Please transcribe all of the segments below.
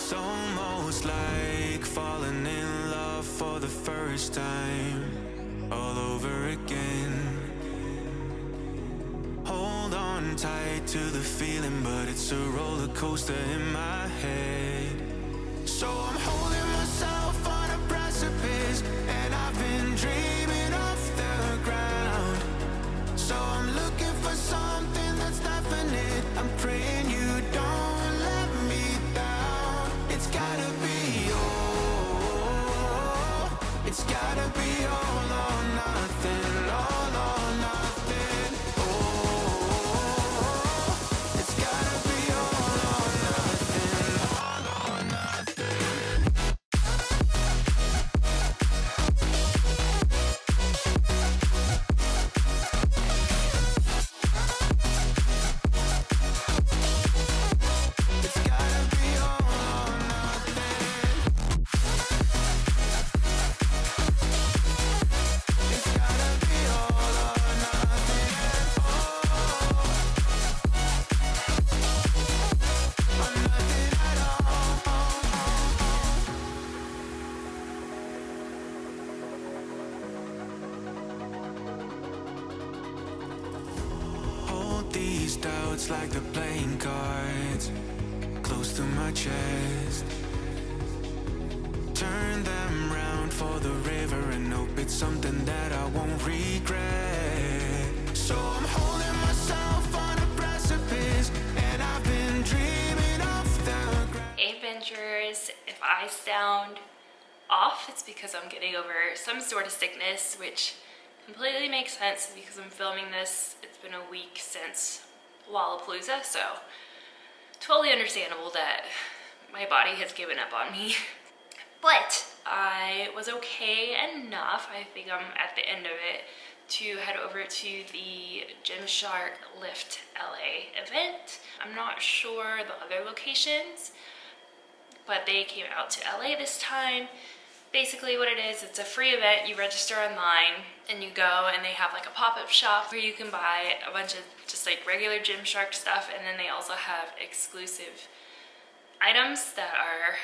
It's almost like falling in love for the first time, all over again. Hold on tight to the feeling, but it's a roller coaster in my head. So I'm holding myself on a precipice, and I've been dreaming off the ground. So I'm looking for something that's definite. I'm praying you don't let me down. It's gotta be all. It's gotta be all or nothing. All or nothing. Oh, it's gotta be all or nothing. All or nothing. It's gotta be all or nothing. It's gotta be all or nothing. Oh, or nothing at all. Hold these doubts like the playing cards close to my chest. Turn them round for the river and hope it's something that I won't regret. So I'm holding myself on a precipice, and I've been dreaming off the ground. Hey Adventures, if I sound off, it's because I'm getting over some sort of sickness, which completely makes sense because I'm filming this. It's been a week since Lollapalooza, so totally understandable that my body has given up on me. But I was okay enough, I think I'm at the end of it, to head over to the Gymshark Lift LA event. I'm not sure the other locations, but they came out to LA this time. Basically what it is, it's a free event. You register online and you go, and they have like a pop-up shop where you can buy a bunch of just like regular Gymshark stuff, and then they also have exclusive items that are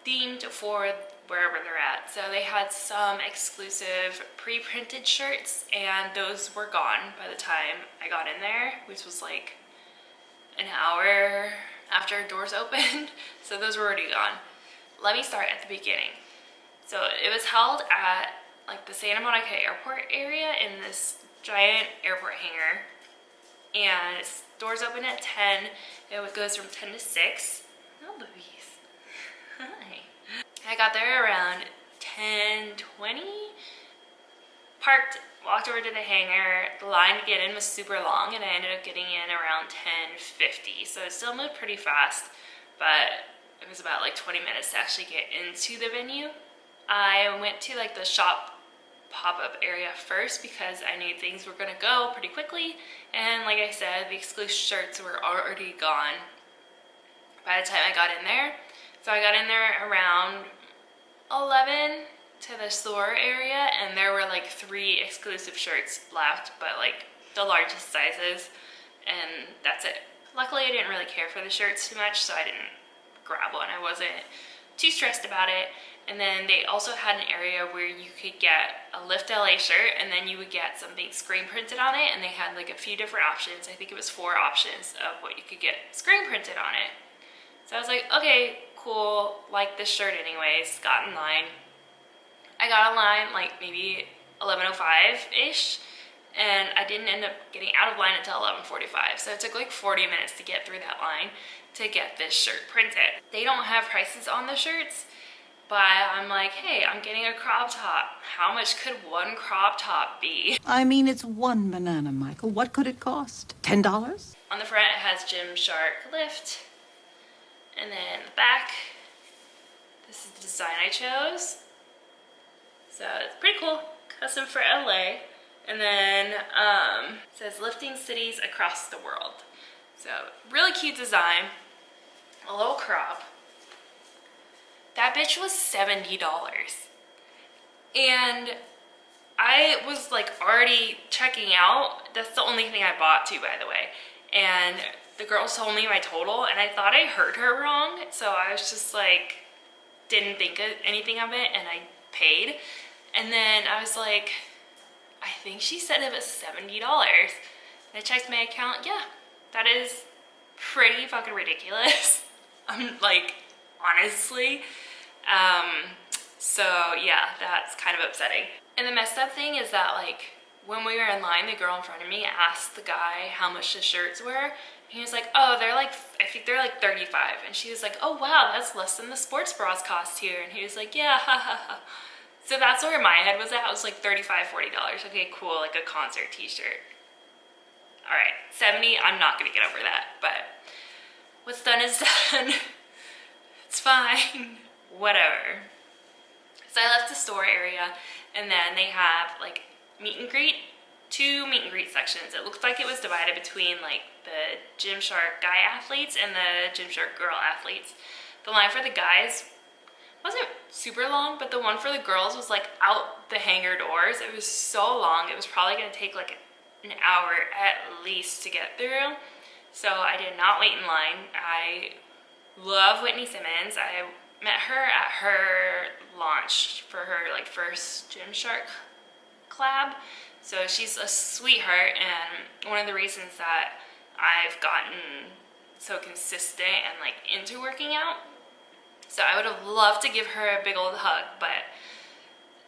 themed for wherever they're at. So they had some exclusive pre-printed shirts, and those were gone by the time I got in there, which was like an hour after doors opened. So those were already gone. Let me start at the beginning. So it was held at like the Santa Monica airport area in this giant airport hangar, and its doors open at 10. It goes from 10 to 6. Oh, Louise. Hi. I got there around 10:20. Parked, walked over to the hangar. The line to get in was super long, and I ended up getting in around 10:50. So it still moved pretty fast, but it was about like 20 minutes to actually get into the venue. I went to like the shop pop-up area first because I knew things were gonna go pretty quickly, and like I said, the exclusive shirts were already gone by the time I got in there. So I got in there around 11 to the store area, and there were like 3 exclusive shirts left, but like the largest sizes, and that's it. Luckily I didn't really care for the shirts too much, so I didn't grab one. I wasn't too stressed about it. And then they also had an area where you could get a Lift LA shirt, and then you would get something screen printed on it, and they had like a few different options. I think it was 4 options of what you could get screen printed on it. So I was like, okay, cool, like this shirt anyways. Got in line. I got in line like maybe 11:05-ish, and I didn't end up getting out of line until 11:45. So it took like 40 minutes to get through that line to get this shirt printed. They don't have prices on the shirts, but I'm like, hey, I'm getting a crop top. How much could one crop top be? I mean, it's one banana, Michael. What could it cost? $10? On the front, it has Gymshark Lift. And then the back, this is the design I chose. So it's pretty cool, custom for LA. And then it says lifting cities across the world. So really cute design, a little crop. That bitch was $70. And I was like already checking out. That's the only thing I bought too, by the way. And the girl told me my total and I thought I heard her wrong. So I was just like, didn't think of anything of it and I paid. And then I was like, I think she said it was $70. And I checked my account. Yeah, that is pretty fucking ridiculous. I'm like, honestly. So yeah, that's kind of upsetting. And the messed up thing is that like, when we were in line, the girl in front of me asked the guy how much the shirts were. He was like, oh, they're like, I think they're like 35. And she was like, oh wow, that's less than the sports bras cost here. And he was like, yeah, ha ha ha. So that's where my head was at. It was like $35, $40. Okay, cool, like a concert t-shirt. All right, 70, I'm not gonna get over that, but what's done is done. It's fine, whatever. So I left the store area and then they have like meet and greet, 2 meet and greet sections. It looked like it was divided between like the Gymshark guy athletes and the Gymshark girl athletes. The line for the guys wasn't super long, but the one for the girls was like out the hangar doors. It was so long, it was probably gonna take like an hour at least to get through. So I did not wait in line. I love Whitney Simmons. I met her at her launch for her like first Gymshark collab. So she's a sweetheart, and one of the reasons that I've gotten so consistent and like into working out. So I would have loved to give her a big old hug, but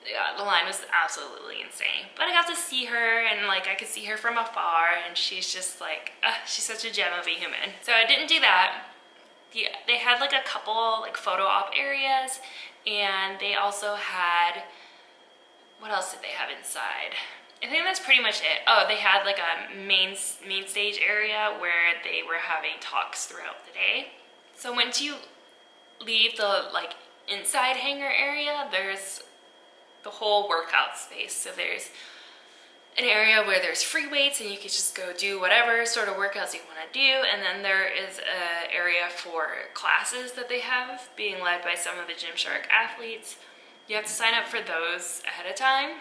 yeah, the line was absolutely insane. But I got to see her, and like I could see her from afar, and she's just like, she's such a gem of a human. So I didn't do that. They had like a couple like photo op areas, and they also had, what else did they have inside? I think that's pretty much it. Oh, they had like a main stage area where they were having talks throughout the day. So once you leave the like inside hangar area, there's the whole workout space. So there's an area where there's free weights and you can just go do whatever sort of workouts you want to do. And then there is an area for classes that they have being led by some of the Gymshark athletes. You have to sign up for those ahead of time.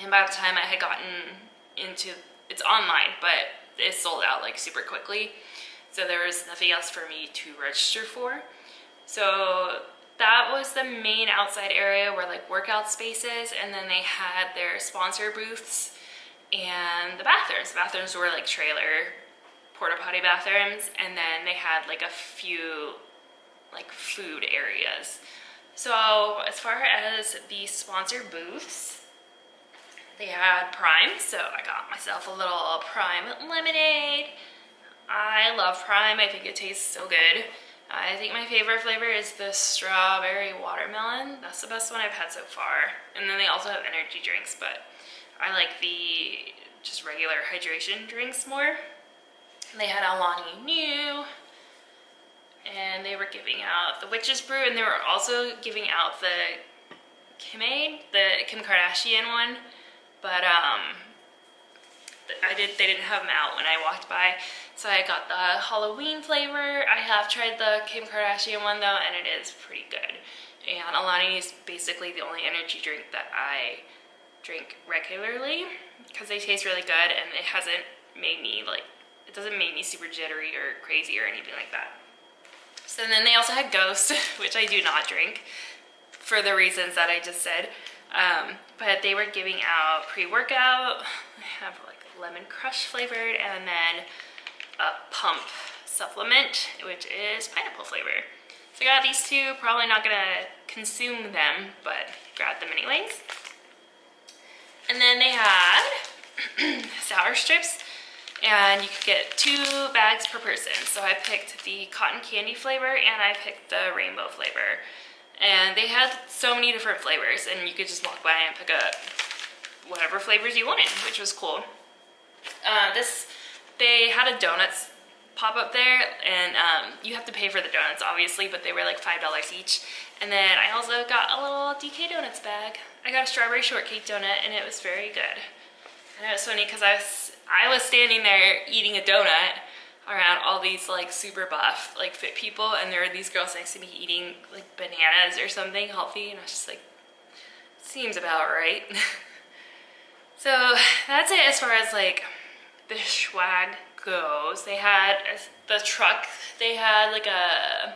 And by the time I had gotten into, it's online, but it sold out like super quickly. So there was nothing else for me to register for. So that was the main outside area where like workout spaces, and then they had their sponsor booths and the bathrooms. The bathrooms were like trailer porta potty bathrooms, and then they had like a few like food areas. So as far as the sponsor booths, they had Prime, so I got myself a little Prime lemonade. I love Prime, I think it tastes so good. I think my favorite flavor is the strawberry watermelon. That's the best one I've had so far. And then they also have energy drinks, but I like the just regular hydration drinks more. They had Alani New, and they were giving out the Witch's Brew, and they were also giving out the Kimade, the Kim Kardashian one, but they didn't have them out when I walked by. So I got the Halloween flavor. I have tried the Kim Kardashian one though, and it is pretty good. And Alani is basically the only energy drink that I drink regularly because they taste really good, and it hasn't made me like, it doesn't make me super jittery or crazy or anything like that. So then they also had Ghost, which I do not drink for the reasons that I just said. But they were giving out pre-workout. I have like lemon crush flavored, and then a pump supplement, which is pineapple flavor. So I got these two, probably not gonna consume them, but grabbed them anyways. And then they had sour strips, and you could get 2 bags per person. So I picked the cotton candy flavor, and I picked the rainbow flavor. And they had so many different flavors, and you could just walk by and pick up whatever flavors you wanted, which was cool. They had a donuts pop up there, and you have to pay for the donuts obviously, but they were like $5 each. And then I also got a little DK Donuts bag. I got a strawberry shortcake donut, and it was very good. And it was funny because I was standing there eating a donut around all these like super buff, like fit people, and there were these girls next to me eating like bananas or something healthy, and I was just like, seems about right. So that's it as far as like the swag goes. They had the truck. They had like a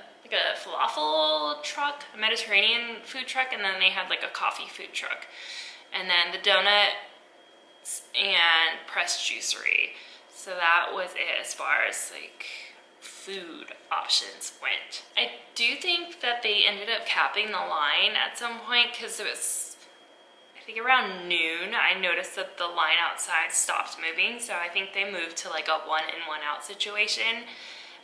falafel truck, a Mediterranean food truck, and then they had like a coffee food truck, and then the donuts and pressed juicery. So that was it as far as like food options went. I do think that they ended up capping the line at some point because it was, I think around noon, I noticed that the line outside stopped moving. So I think they moved to like a 1 in 1 out situation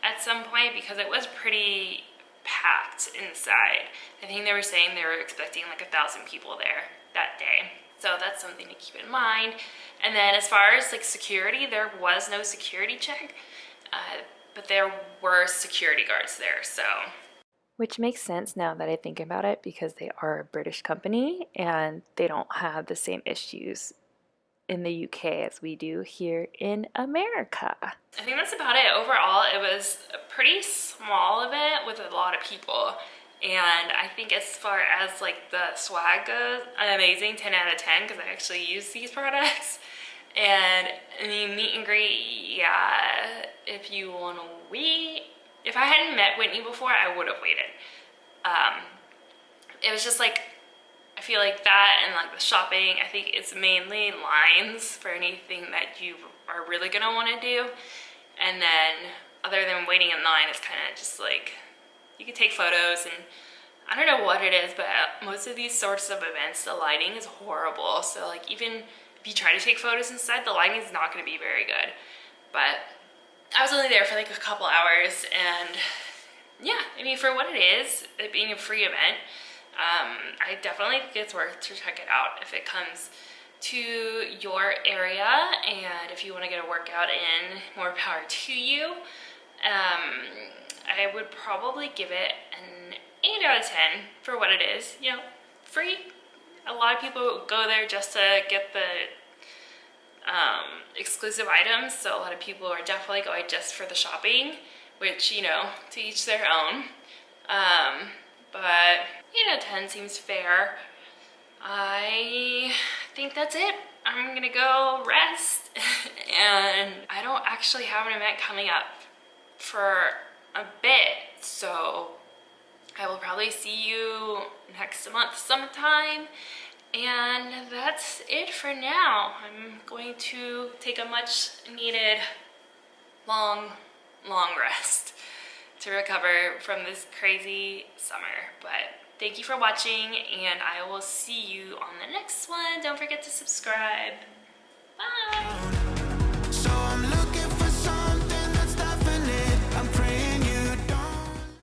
at some point because it was pretty packed inside. I think they were saying they were expecting like 1,000 people there that day. So that's something to keep in mind. And then as far as like security, there was no security check, but there were security guards there, so. Which makes sense now that I think about it because they are a British company and they don't have the same issues in the UK as we do here in America. I think that's about it. Overall, it was a pretty small event with a lot of people. And I think as far as like the swag goes, amazing, 10 out of 10 because I actually use these products. And I mean, meet and greet, yeah, if you want to wait. If I hadn't met Whitney before, I would have waited. It was just like, I feel like that and like the shopping, I think it's mainly lines for anything that you are really gonna want to do. And then other than waiting in line, it's kind of just like, you can take photos, and I don't know what it is, but most of these sorts of events, the lighting is horrible. So like even if you try to take photos inside, the lighting is not going to be very good. But I was only there for like a couple hours, and yeah, I mean, for what it is, it being a free event, I definitely think it's worth to check it out if it comes to your area, and if you want to get a workout in, more power to you. I would probably give it an 8 out of 10 for what it is. You know, free. A lot of people go there just to get the exclusive items, so a lot of people are definitely going just for the shopping, which, you know, to each their own. But 8 out of 10 seems fair. I think that's it. I'm gonna go rest, and I don't actually have an event coming up for a bit, so I will probably see you next month sometime, and that's it for now. I'm going to take a much needed long rest to recover from this crazy summer. But thank you for watching, and I will see you on the next one. Don't forget to subscribe. Bye!